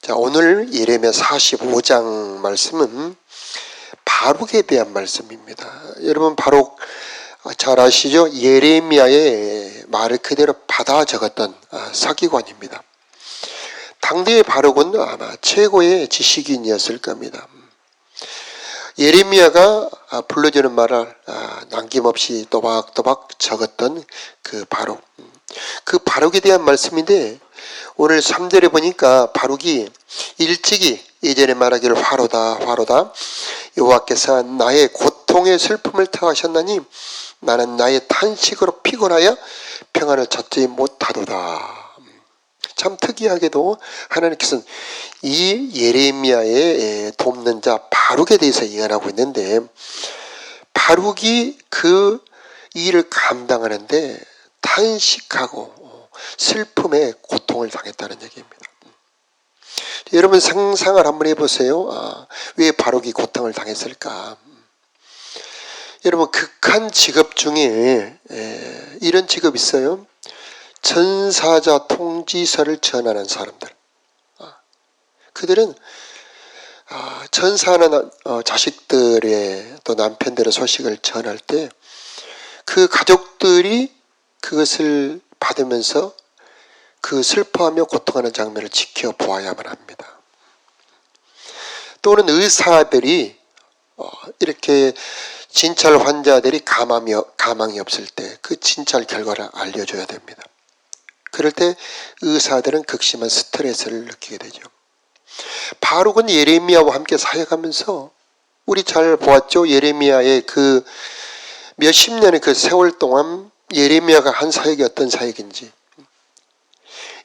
자, 오늘 예레미야 45장 말씀은 바룩에 대한 말씀입니다. 여러분 바룩 잘 아시죠? 예레미야의 말을 그대로 받아 적었던 서기관입니다. 당대의 바룩은 아마 최고의 지식인이었을 겁니다. 예레미야가 불러주는 말을 남김없이 또박또박 적었던 그 바룩. 그 바룩에 대한 말씀인데 오늘 3절에 보니까 바룩이 일찍이 예전에 말하기를 화로다 여호와께서 나의 고통의 슬픔을 더하셨나니 나는 나의 탄식으로 피곤하여 평안을 찾지 못하도다. 참 특이하게도 하나님께서는 이 예레미야의 돕는 자 바룩에 대해서 예언하고 있는데 바룩이 그 일을 감당하는데 탄식하고 슬픔에 고통을 당했다는 얘기입니다. 여러분 상상을 한번 해보세요. 왜 바룩이 고통을 당했을까? 여러분 극한 직업 중에 이런 직업 있어요. 전사자 통지서를 전하는 사람들. 그들은 전사하는 자식들의 또 남편들의 소식을 전할 때 그 가족들이 그것을 받으면서 그 슬퍼하며 고통하는 장면을 지켜보아야만 합니다. 또는 의사들이 이렇게 진찰 환자들이 가망이 없을 때 그 진찰 결과를 알려줘야 됩니다. 그럴 때 의사들은 극심한 스트레스를 느끼게 되죠. 바룩은 예레미야와 함께 사역하면서 우리 잘 보았죠? 예레미야의 그 몇십 년의 그 세월 동안 예레미야가 한 사역이 어떤 사역인지.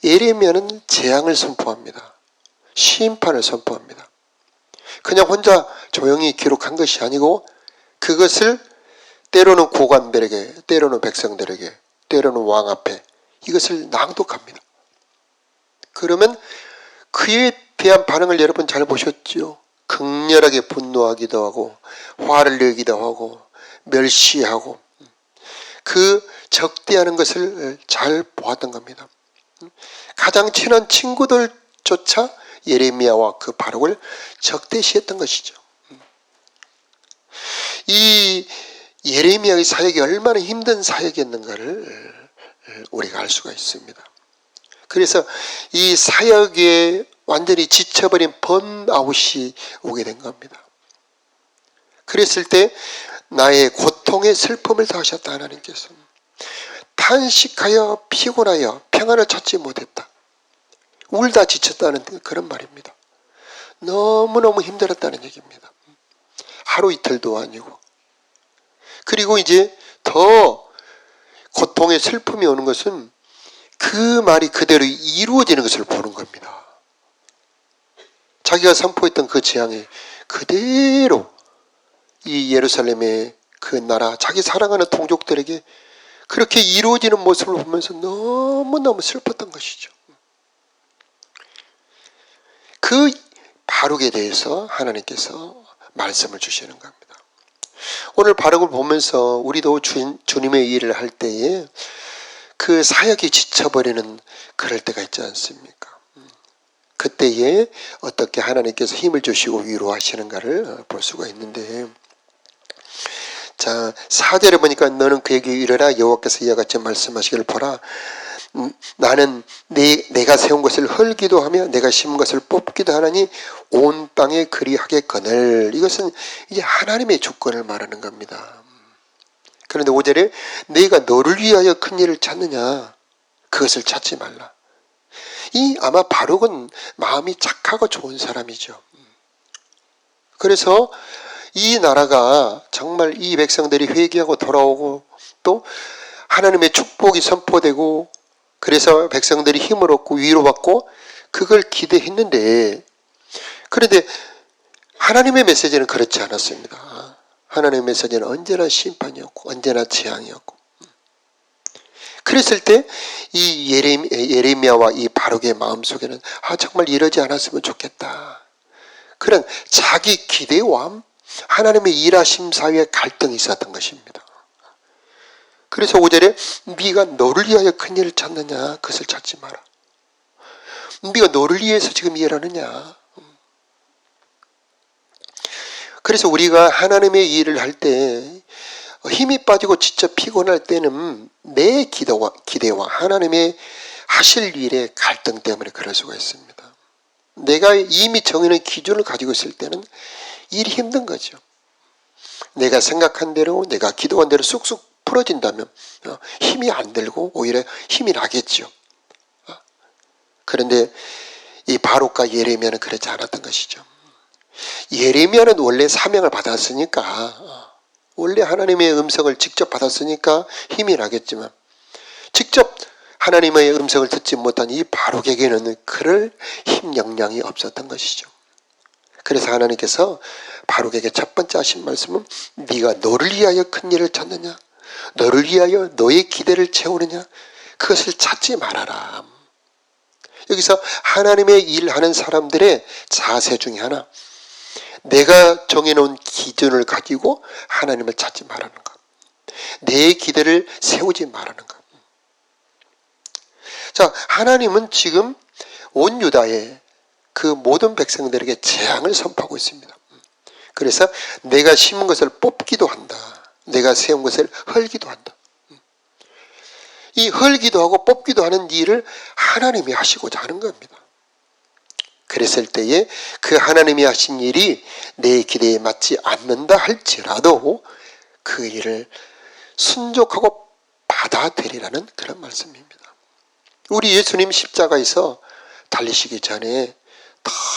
예레미야는 재앙을 선포합니다. 심판을 선포합니다. 그냥 혼자 조용히 기록한 것이 아니고 그것을 때로는 고관들에게, 때로는 백성들에게, 때로는 왕 앞에 이것을 낭독합니다. 그러면 그에 대한 반응을 여러분 잘 보셨죠? 극렬하게 분노하기도 하고 화를 내기도 하고 멸시하고 그 적대하는 것을 잘 보았던 겁니다. 가장 친한 친구들조차 예레미야와 그 바룩을 적대시했던 것이죠. 이 예레미야의 사역이 얼마나 힘든 사역이었는가를 우리가 알 수가 있습니다. 그래서 이 사역에 완전히 지쳐버린 번아웃이 오게 된 겁니다. 그랬을 때 나의 고통의 슬픔을 더하셨다 하나님께서. 탄식하여 피곤하여 평안을 찾지 못했다. 울다 지쳤다는 그런 말입니다. 너무너무 힘들었다는 얘기입니다. 하루 이틀도 아니고. 그리고 이제 더 고통의 슬픔이 오는 것은 그 말이 그대로 이루어지는 것을 보는 겁니다. 자기가 선포했던 그 재앙이 그대로 이 예루살렘의 그 나라, 자기 사랑하는 동족들에게 그렇게 이루어지는 모습을 보면서 너무너무 슬펐던 것이죠. 그 바룩에 대해서 하나님께서 말씀을 주시는 겁니다. 오늘 바룩을 보면서 우리도 주님의 일을 할 때에 그 사역이 지쳐버리는 그럴 때가 있지 않습니까? 그때에 어떻게 하나님께서 힘을 주시고 위로하시는가를 볼 수가 있는데, 자 4절에 보니까 너는 그에게 이르라 여호와께서 이와 같이 말씀하시기를 보라 나는 내가 세운 것을 헐기도 하며 내가 심은 것을 뽑기도 하나니 온 땅에 그리하겠거늘. 이것은 이제 하나님의 주권을 말하는 겁니다. 그런데 5절에 내가 너를 위하여 큰 일을 찾느냐 그것을 찾지 말라. 이 아마 바룩은 마음이 착하고 좋은 사람이죠. 그래서 이 나라가 정말 이 백성들이 회개하고 돌아오고 또 하나님의 축복이 선포되고 그래서 백성들이 힘을 얻고 위로받고 그걸 기대했는데, 그런데 하나님의 메시지는 그렇지 않았습니다. 하나님의 메시지는 언제나 심판이었고 언제나 재앙이었고. 그랬을 때 이 예레미야와 이 바룩의 마음속에는 정말 이러지 않았으면 좋겠다. 그런 자기 기대와 하나님의 일하심 사이에 갈등이 있었던 것입니다. 그래서 5절에 네가 너를 위하여 큰 일을 찾느냐 그것을 찾지 마라. 네가 너를 위해서 지금 일하느냐. 그래서 우리가 하나님의 일을 할 때 힘이 빠지고 진짜 피곤할 때는 내 기대와 하나님의 하실 일의 갈등 때문에 그럴 수가 있습니다. 내가 이미 정해놓은 기준을 가지고 있을 때는 일이 힘든 거죠. 내가 생각한 대로, 내가 기도한 대로 쑥쑥 풀어진다면 힘이 안 들고 오히려 힘이 나겠죠. 그런데 이 바룩과 예레미야는 그렇지 않았던 것이죠. 예레미야는 원래 사명을 받았으니까, 원래 하나님의 음성을 직접 받았으니까 힘이 나겠지만, 직접 하나님의 음성을 듣지 못한 이 바룩에게는 그럴 힘 역량이 없었던 것이죠. 그래서 하나님께서 바룩에게 첫 번째 하신 말씀은 네가 너를 위하여 큰 일을 찾느냐, 너를 위하여 너의 기대를 채우느냐, 그것을 찾지 말아라. 여기서 하나님의 일하는 사람들의 자세 중에 하나, 내가 정해놓은 기준을 가지고 하나님을 찾지 말라는 것, 내 기대를 세우지 말라는 것. 자, 하나님은 지금 온 유다의 그 모든 백성들에게 재앙을 선포하고 있습니다. 그래서 내가 심은 것을 뽑기도 한다, 내가 세운 것을 헐기도 한다. 이 헐기도 하고 뽑기도 하는 일을 하나님이 하시고자 하는 겁니다. 그랬을 때에 그 하나님이 하신 일이 내 기대에 맞지 않는다 할지라도 그 일을 순종하고 받아들이라는 그런 말씀입니다. 우리 예수님 십자가에서 달리시기 전에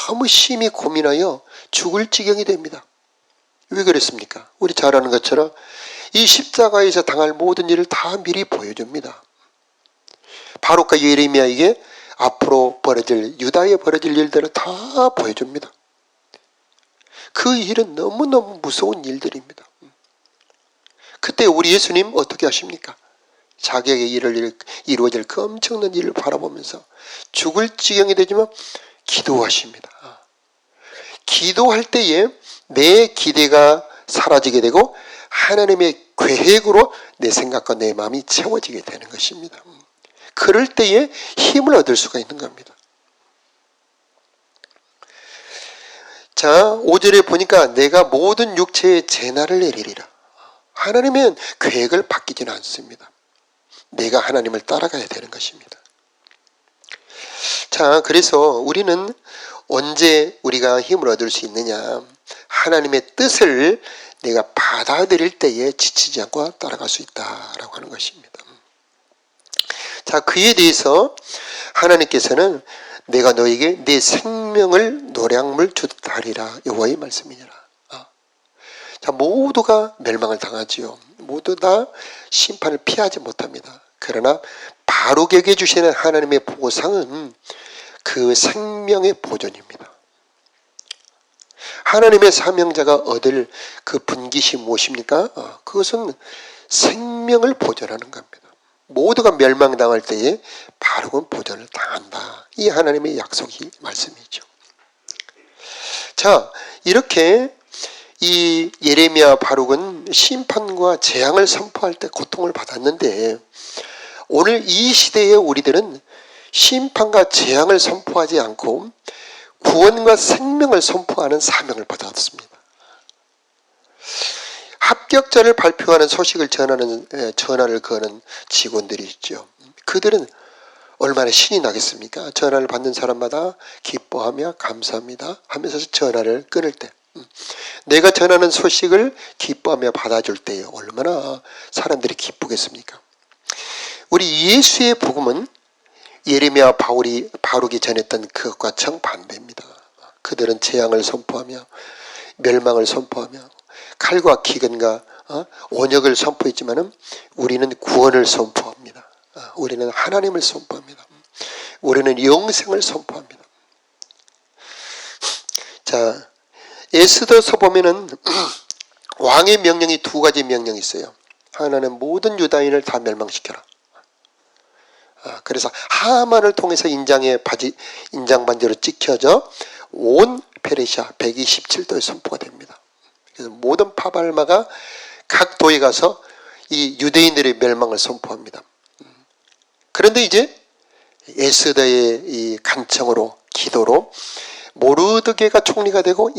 너무 심히 고민하여 죽을 지경이 됩니다. 왜 그랬습니까? 우리 잘 아는 것처럼 이 십자가에서 당할 모든 일을 다 미리 보여줍니다. 바룩과 예레미야에게 앞으로 벌어질, 유다에 벌어질 일들을 다 보여줍니다. 그 일은 너무너무 무서운 일들입니다. 그때 우리 예수님 어떻게 하십니까? 자기에게 이루어질 그 엄청난 일을 바라보면서 죽을 지경이 되지만 기도하십니다. 기도할 때에 내 기대가 사라지게 되고 하나님의 계획으로 내 생각과 내 마음이 채워지게 되는 것입니다. 그럴 때에 힘을 얻을 수가 있는 겁니다. 자, 5절에 보니까 내가 모든 육체의 재난을 내리리라. 하나님은 계획을 바뀌지는 않습니다. 내가 하나님을 따라가야 되는 것입니다. 자, 그래서 우리는 언제 우리가 힘을 얻을 수 있느냐? 하나님의 뜻을 내가 받아들일 때에 지치지 않고 따라갈 수 있다라고 하는 것입니다. 자, 그에 대해서 하나님께서는 내가 너에게 내 생명을 노량물 주듯 하리라, 여호와의 말씀이니라. 자, 모두가 멸망을 당하지요. 모두 다 심판을 피하지 못합니다. 그러나 바룩에게 주시는 하나님의 보상은 그 생명의 보존입니다. 하나님의 사명자가 얻을 그 분깃이 무엇입니까? 그것은 생명을 보존하는 겁니다. 모두가 멸망당할 때에 바룩은 보존을 당한다. 이 하나님의 약속이 말씀이죠. 자, 이렇게 이 예레미야 바룩은 심판과 재앙을 선포할 때 고통을 받았는데, 오늘 이 시대의 우리들은 심판과 재앙을 선포하지 않고 구원과 생명을 선포하는 사명을 받았습니다. 합격자를 발표하는 소식을 전화를 거는 직원들이 있죠. 그들은 얼마나 신이 나겠습니까? 전화를 받는 사람마다 기뻐하며 감사합니다 하면서 전화를 끊을 때, 내가 전하는 소식을 기뻐하며 받아줄 때 얼마나 사람들이 기쁘겠습니까? 우리 예수의 복음은 예레미야 바룩이 전했던 그것과 정반대입니다. 그들은 재앙을 선포하며 멸망을 선포하며 칼과 기근과 원역을 선포했지만은 우리는 구원을 선포합니다. 우리는 하나님을 선포합니다. 우리는 영생을 선포합니다. 자, 에스더서 보면은 왕의 명령이 두 가지 명령이 있어요. 하나는 모든 유다인을 다 멸망시켜라. 그래서 하만을 통해서 인장 반지로 찍혀져 온 페르시아 127도에 선포가 됩니다. 그래서 모든 파발마가 각 도에 가서 이 유대인들의 멸망을 선포합니다. 그런데 이제 에스더의 이 간청으로 기도로 모르드게가 총리가 되고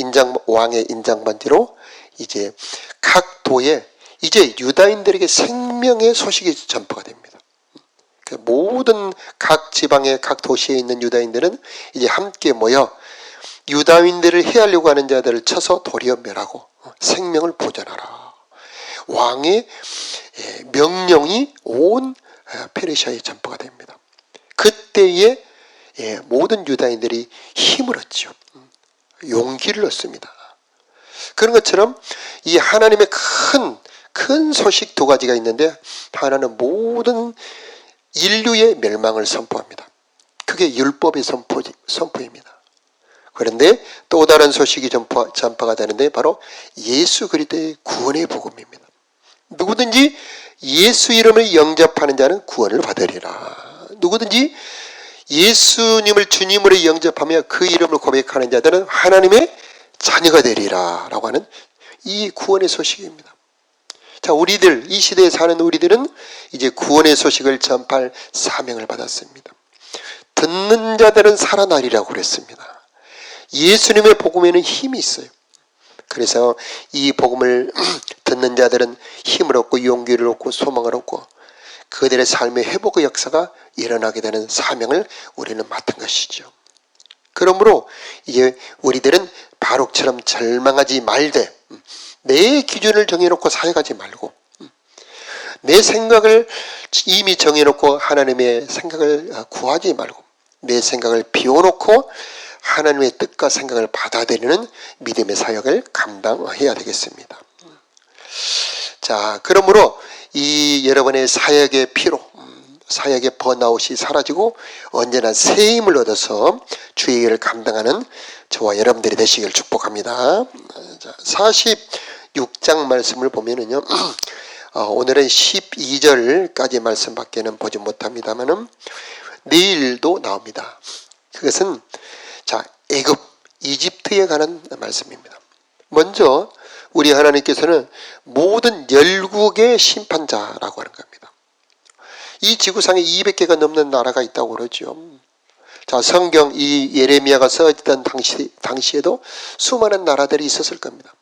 왕의 인장반지로 이제 각 도에 이제 유다인들에게 생명의 소식이 전파가 됩니다. 모든 각 지방의 각 도시에 있는 유다인들은 이제 함께 모여 유다인들을 해하려고 하는 자들을 쳐서 도리어 멸하고 생명을 보존하라. 왕의 명령이 온 페르시아에 전파가 됩니다. 그때에 모든 유다인들이 힘을 얻죠. 용기를 얻습니다. 그런 것처럼 이 하나님의 큰 소식 두 가지가 있는데, 하나는 모든 인류의 멸망을 선포합니다. 그게 율법의 선포입니다. 그런데 또 다른 소식이 전파가 되는데 바로 예수 그리스도의 구원의 복음입니다. 누구든지 예수 이름을 영접하는 자는 구원을 받으리라. 누구든지 예수님을 주님으로 영접하며 그 이름을 고백하는 자들은 하나님의 자녀가 되리라 라고 하는 이 구원의 소식입니다. 자, 우리들, 이 시대에 사는 우리들은 이제 구원의 소식을 전파할 사명을 받았습니다. 듣는 자들은 살아나리라고 그랬습니다. 예수님의 복음에는 힘이 있어요. 그래서 이 복음을 듣는 자들은 힘을 얻고 용기를 얻고 소망을 얻고 그들의 삶의 회복의 역사가 일어나게 되는 사명을 우리는 맡은 것이죠. 그러므로 이제 우리들은 바룩처럼 절망하지 말되 내 기준을 정해놓고 살아가지 말고 내 생각을 이미 정해놓고 하나님의 생각을 구하지 말고 내 생각을 비워놓고 하나님의 뜻과 생각을 받아들이는 믿음의 사역을 감당해야 되겠습니다. 자, 그러므로 이 여러분의 사역의 피로, 사역의 번아웃이 사라지고 언제나 새 힘을 얻어서 주의 일을 감당하는 저와 여러분들이 되시길 축복합니다. 자, 46장 말씀을 보면은요, 오늘은 12절까지 말씀밖에는 보지 못합니다만은 내일도 나옵니다. 그것은 자, 애굽, 이집트에 관한 말씀입니다. 먼저 우리 하나님께서는 모든 열국의 심판자라고 하는 겁니다. 이 지구상에 200개가 넘는 나라가 있다고 그러죠. 자, 성경 이 예레미야가 써있던 당시에도 수많은 나라들이 있었을 겁니다.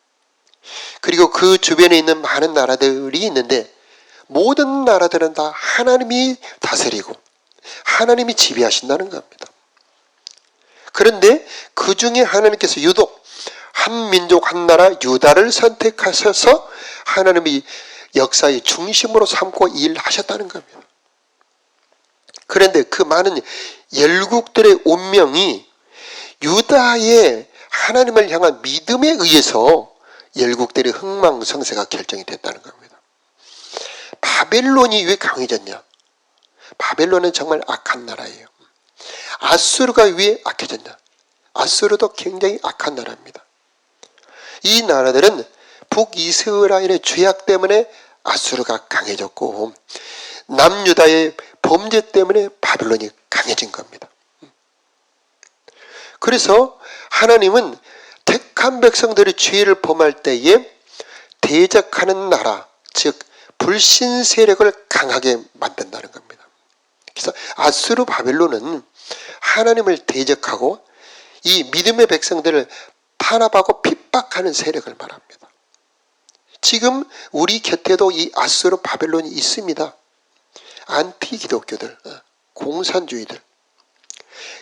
그리고 그 주변에 있는 많은 나라들이 있는데 모든 나라들은 다 하나님이 다스리고 하나님이 지배하신다는 겁니다. 그런데 그 중에 하나님께서 유독 한 민족 한 나라 유다를 선택하셔서 하나님이 역사의 중심으로 삼고 일하셨다는 겁니다. 그런데 그 많은 열국들의 운명이 유다의 하나님을 향한 믿음에 의해서 열국들의 흥망성쇠가 결정이 됐다는 겁니다. 바벨론이 왜 강해졌냐? 바벨론은 정말 악한 나라예요. 아수르가 왜 악해졌냐? 아수르도 굉장히 악한 나라입니다. 이 나라들은 북이스라엘의 죄악 때문에 아수르가 강해졌고 남유다의 범죄 때문에 바벨론이 강해진 겁니다. 그래서 하나님은 택한 백성들이 죄를 범할 때에 대적하는 나라, 즉 불신 세력을 강하게 만든다는 겁니다. 그래서 아수르 바벨론은 하나님을 대적하고 이 믿음의 백성들을 탄압하고 핍박하는 세력을 말합니다. 지금 우리 곁에도 이 아수르 바벨론이 있습니다. 안티 기독교들, 공산주의들.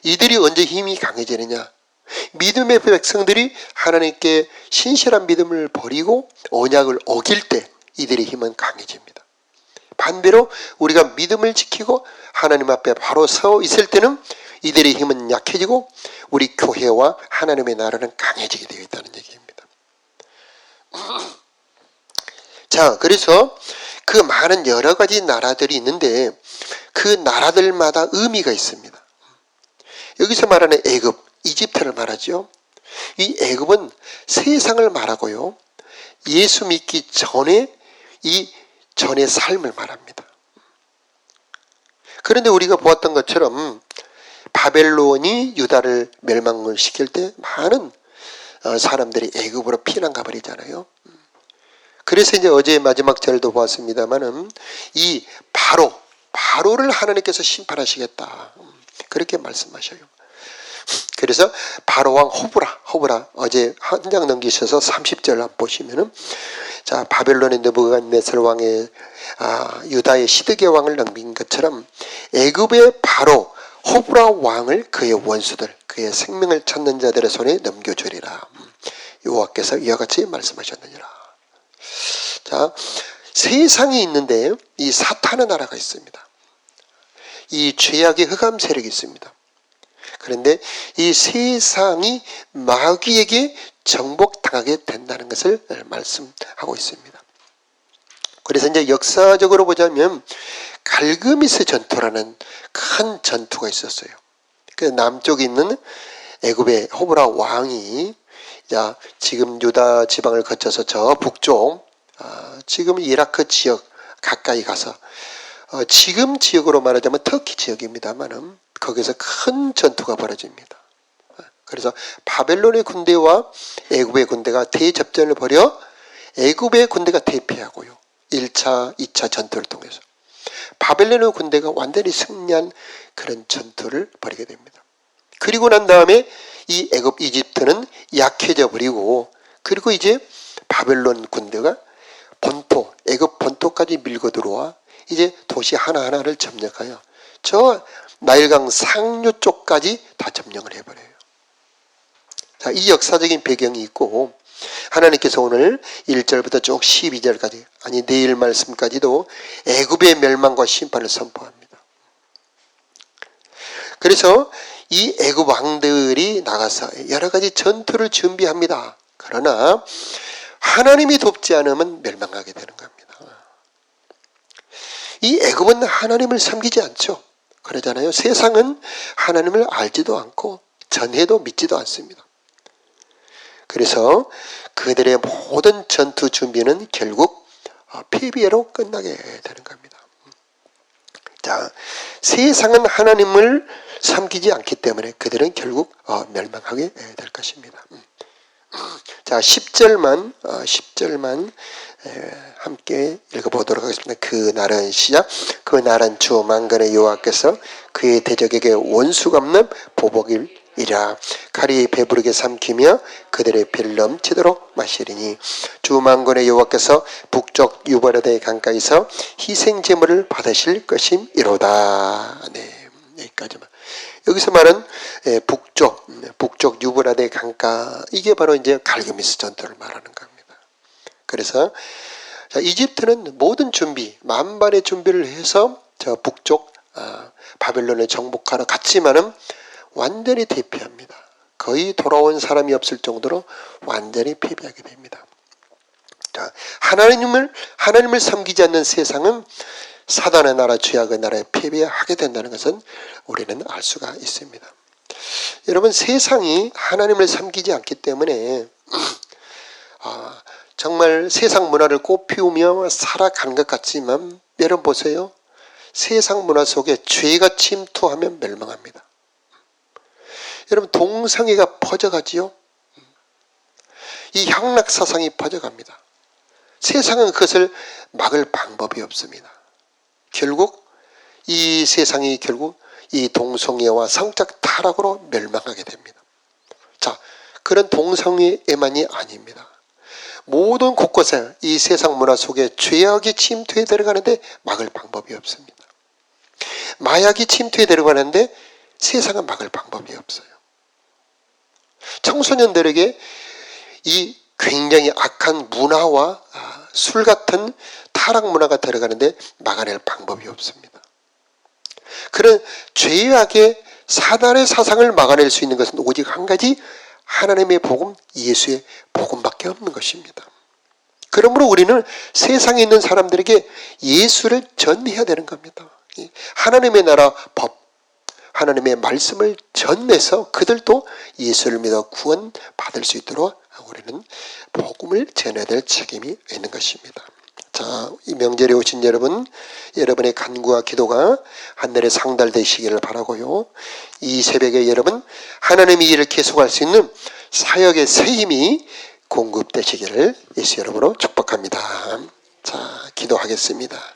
이들이 언제 힘이 강해지느냐? 믿음의 백성들이 하나님께 신실한 믿음을 버리고 언약을 어길 때 이들의 힘은 강해집니다. 반대로 우리가 믿음을 지키고 하나님 앞에 바로 서 있을 때는 이들의 힘은 약해지고 우리 교회와 하나님의 나라는 강해지게 되어 있다는 얘기입니다. 자, 그래서 그 많은 여러 가지 나라들이 있는데 그 나라들마다 의미가 있습니다. 여기서 말하는 애굽, 이집트를 말하죠. 이 애굽은 세상을 말하고요. 예수 믿기 전에 이 전의 삶을 말합니다. 그런데 우리가 보았던 것처럼 바벨론이 유다를 멸망을 시킬 때 많은 사람들이 애굽으로 피난 가버리잖아요. 그래서 이제 어제 마지막 절도 보았습니다만은 이 바로를 하나님께서 심판하시겠다. 그렇게 말씀하셔요. 그래서 바로왕 호브라 어제 한 장 넘기셔서 30절 한번 보시면은, 자, 바벨론의 느부갓네살 왕의 유다의 시드게 왕을 넘긴 것처럼 애굽의 바로 호브라 왕을 그의 원수들, 그의 생명을 찾는 자들의 손에 넘겨주리라. 여호와께서 이와 같이 말씀하셨느니라. 자, 세상이 있는데 이 사탄의 나라가 있습니다. 이 죄악의 흑암 세력이 있습니다. 그런데 이 세상이 마귀에게 정복당하게 된다는 것을 말씀하고 있습니다. 그래서 이제 역사적으로 보자면 갈그미스 전투라는 큰 전투가 있었어요. 그 남쪽에 있는 애굽의 호브라 왕이 지금 유다 지방을 거쳐서 저 북쪽, 지금 이라크 지역 가까이 가서, 지금 지역으로 말하자면 터키 지역입니다만은 거기서 큰 전투가 벌어집니다. 그래서 바벨론의 군대와 애굽의 군대가 대접전을 벌여 애굽의 군대가 대패하고요. 1차, 2차 전투를 통해서 바벨론의 군대가 완전히 승리한 그런 전투를 벌이게 됩니다. 그리고 난 다음에 이 애굽 이집트는 약해져 버리고, 그리고 이제 바벨론 군대가 본토, 애굽 본토까지 밀고 들어와 이제 도시 하나하나를 점령하여 저 나일강 상류 쪽까지 다 점령을 해버려요. 자, 이 역사적인 배경이 있고, 하나님께서 오늘 1절부터 쭉 12절까지, 아니 내일 말씀까지도 애굽의 멸망과 심판을 선포합니다. 그래서 이 애굽 왕들이 나가서 여러 가지 전투를 준비합니다. 그러나 하나님이 돕지 않으면 멸망하게 되는 겁니다. 이 애굽은 하나님을 섬기지 않죠. 그러잖아요. 세상은 하나님을 알지도 않고 전해도 믿지도 않습니다. 그래서 그들의 모든 전투 준비는 결국 패배로 끝나게 되는 겁니다. 자, 세상은 하나님을 섬기지 않기 때문에 그들은 결국 멸망하게 될 것입니다. 자, 10절만 함께 읽어보도록 하겠습니다. 그날은 시작. 그날은 주 만군의 여호와께서 그의 대적에게 원수가 없는 보복이라. 칼이 배부르게 삼키며 그들의 피를 넘치도록 마시리니 주 만군의 여호와께서 북쪽 유브라데 강가에서 희생 제물을 받으실 것임이로다. 네, 여기까지만. 여기서 말은 북쪽 유브라데 강가, 이게 바로 이제 갈그미스 전투를 말하는 겁니다. 그래서 자, 이집트는 모든 준비, 만반의 준비를 해서 저 북쪽 바벨론을 정복하러 갔지만은 완전히 대패합니다. 거의 돌아온 사람이 없을 정도로 완전히 패배하게 됩니다. 자, 하나님을 섬기지 않는 세상은 사단의 나라, 죄악의 나라에 패배하게 된다는 것은 우리는 알 수가 있습니다. 여러분, 세상이 하나님을 섬기지 않기 때문에 정말 세상 문화를 꽃피우며 살아가는 것 같지만, 여러분 보세요. 세상 문화 속에 죄가 침투하면 멸망합니다. 여러분, 동성애가 퍼져가지요. 이 향락사상이 퍼져갑니다. 세상은 그것을 막을 방법이 없습니다. 결국 이 세상이 결국 이 동성애와 성적 타락으로 멸망하게 됩니다. 자, 그런 동성애만이 아닙니다. 모든 곳곳에 이 세상 문화 속에 죄악이 침투해 들어가는데 막을 방법이 없습니다. 마약이 침투해 들어가는데 세상은 막을 방법이 없어요. 청소년들에게 이 굉장히 악한 문화와 술 같은 타락 문화가 들어가는데 막아낼 방법이 없습니다. 그런 죄악의 사단의 사상을 막아낼 수 있는 것은 오직 한 가지, 하나님의 복음, 예수의 복음밖에 없는 것입니다. 그러므로 우리는 세상에 있는 사람들에게 예수를 전해야 되는 겁니다. 하나님의 나라 법, 하나님의 말씀을 전해서 그들도 예수를 믿어 구원 받을 수 있도록 우리는 복음을 전해야 될 책임이 있는 것입니다. 자, 이 명절에 오신 여러분, 여러분의 간구와 기도가 하늘에 상달되시기를 바라고요. 이 새벽에 여러분, 하나님이 일을 계속할 수 있는 사역의 새 힘이 공급되시기를 예수 이름으로 축복합니다. 자, 기도하겠습니다.